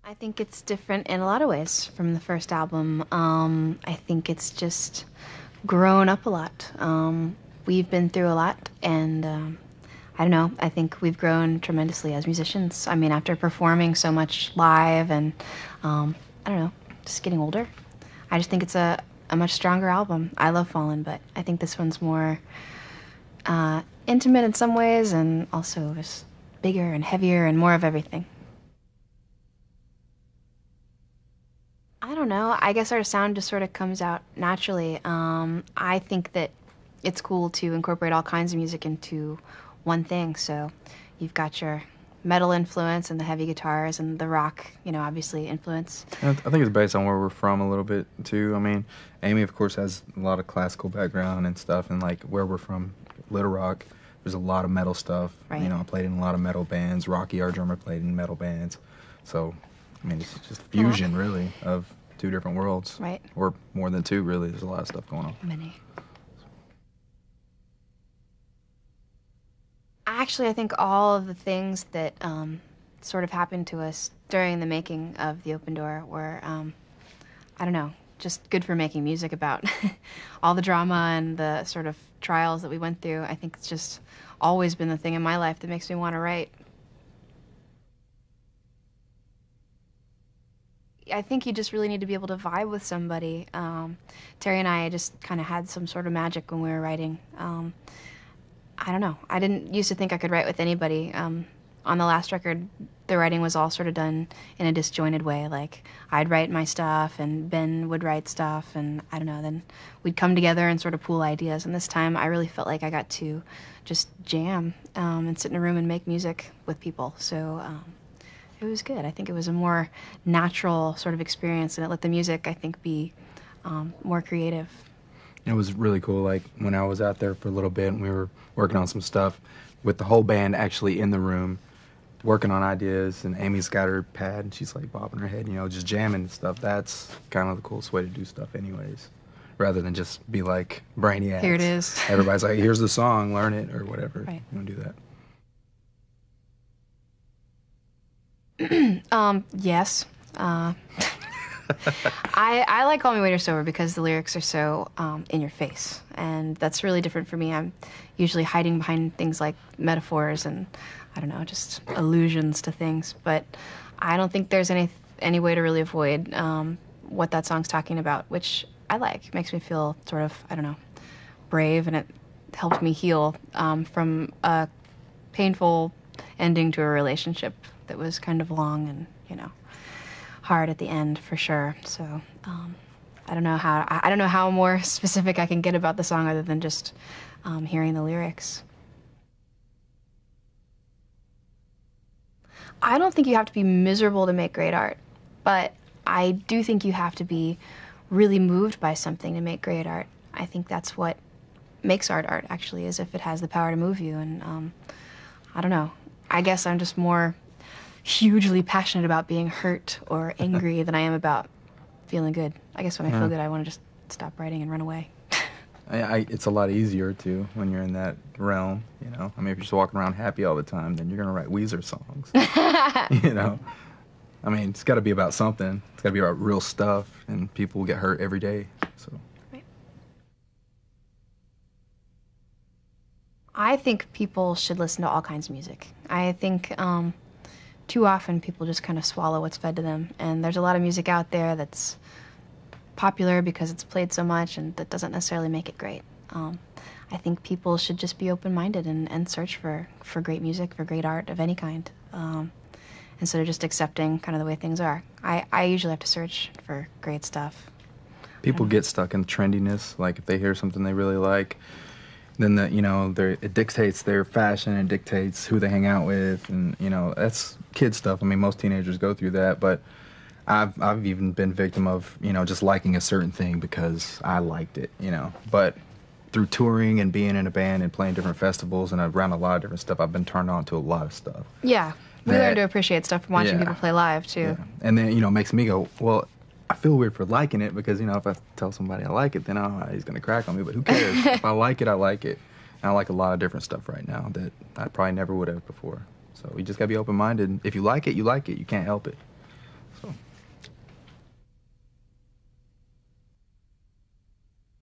I think it's different in a lot of ways from the first album. I think it's just grown up a lot. We've been through a lot, and I don't know, I think we've grown tremendously as musicians. I mean, after performing so much live and, I don't know, just getting older, I just think it's a much stronger album. I love Fallen, but I think this one's more intimate in some ways and also just bigger and heavier and more of everything. I don't know. I guess our sound just sort of comes out naturally. I think that it's cool to incorporate all kinds of music into one thing. So you've got your metal influence and the heavy guitars and the rock, obviously influence. I think it's based on where we're from a little bit, too. I mean, Amy, of course, has a lot of classical background and stuff, and, like, where we're from, Little Rock, there's a lot of metal stuff. Right. I played in a lot of metal bands. Rocky, our drummer, played in metal bands. So, I mean, it's just fusion, really, of two different worlds. Right. Or more than two, really. There's a lot of stuff going on. Many. Actually, I think all of the things that sort of happened to us during the making of The Open Door were, I don't know, just good for making music about. All the drama and the sort of trials that we went through. I think it's just always been the thing in my life that makes me want to write. I think you just really need to be able to vibe with somebody. Terry and I just kind of had some sort of magic when we were writing. I don't know. I didn't used to think I could write with anybody. On the last record, the writing was all sort of done in a disjointed way. Like, I'd write my stuff, and Ben would write stuff, and I don't know, then we'd come together and sort of pool ideas. And this time, I really felt like I got to just jam and sit in a room and make music with people. So it was good. I think it was a more natural sort of experience, and it let the music, I think, be more creative. It was really cool, like, when I was out there for a little bit and we were working on some stuff with the whole band actually in the room, working on ideas, and Amy's got her pad and she's, like, bopping her head, just jamming and stuff. That's kind of the coolest way to do stuff anyways, rather than just be like brainiacs. Here it is. Everybody's like, here's the song, learn it, or whatever. Right. You don't do that. Yes. I like Call Me When You're Sober because the lyrics are so in your face, and that's really different for me. I'm usually hiding behind things like metaphors and, I don't know, just allusions to things, but I don't think there's any way to really avoid what that song's talking about, which I like. It makes me feel sort of, I don't know, brave, and it helped me heal from a painful ending to a relationship that was kind of long and, hard at the end for sure. So I don't know how more specific I can get about the song other than just hearing the lyrics. I don't think you have to be miserable to make great art, but I do think you have to be really moved by something to make great art. I think that's what makes art actually, is if it has the power to move you. And I don't know. I guess I'm just more hugely passionate about being hurt or angry than I am about feeling good. I guess when I feel good, I want to just stop writing and run away. It's a lot easier, too, when you're in that realm, I mean, if you're just walking around happy all the time, then you're going to write Weezer songs, I mean, it's got to be about something. It's got to be about real stuff, and people get hurt every day, so. Right. I think people should listen to all kinds of music. I think too often people just kind of swallow what's fed to them, and there's a lot of music out there that's popular because it's played so much, and that doesn't necessarily make it great. I think people should just be open-minded and search for great music, for great art of any kind, instead of just accepting kind of the way things are. I usually have to search for great stuff. People get stuck in trendiness, like if they hear something they really like, then it dictates their fashion, and dictates who they hang out with, and that's kid stuff. I mean, most teenagers go through that, but I've even been victim of just liking a certain thing because I liked it, But through touring and being in a band and playing different festivals and around a lot of different stuff, I've been turned on to a lot of stuff. Yeah, we learn to appreciate stuff from watching people play live too. Yeah. And then it makes me go, well, I feel weird for liking it because, if I tell somebody I like it, then he's going to crack on me. But who cares? If I like it, I like it. And I like a lot of different stuff right now that I probably never would have before. So you just got to be open-minded. If you like it, you like it. You can't help it.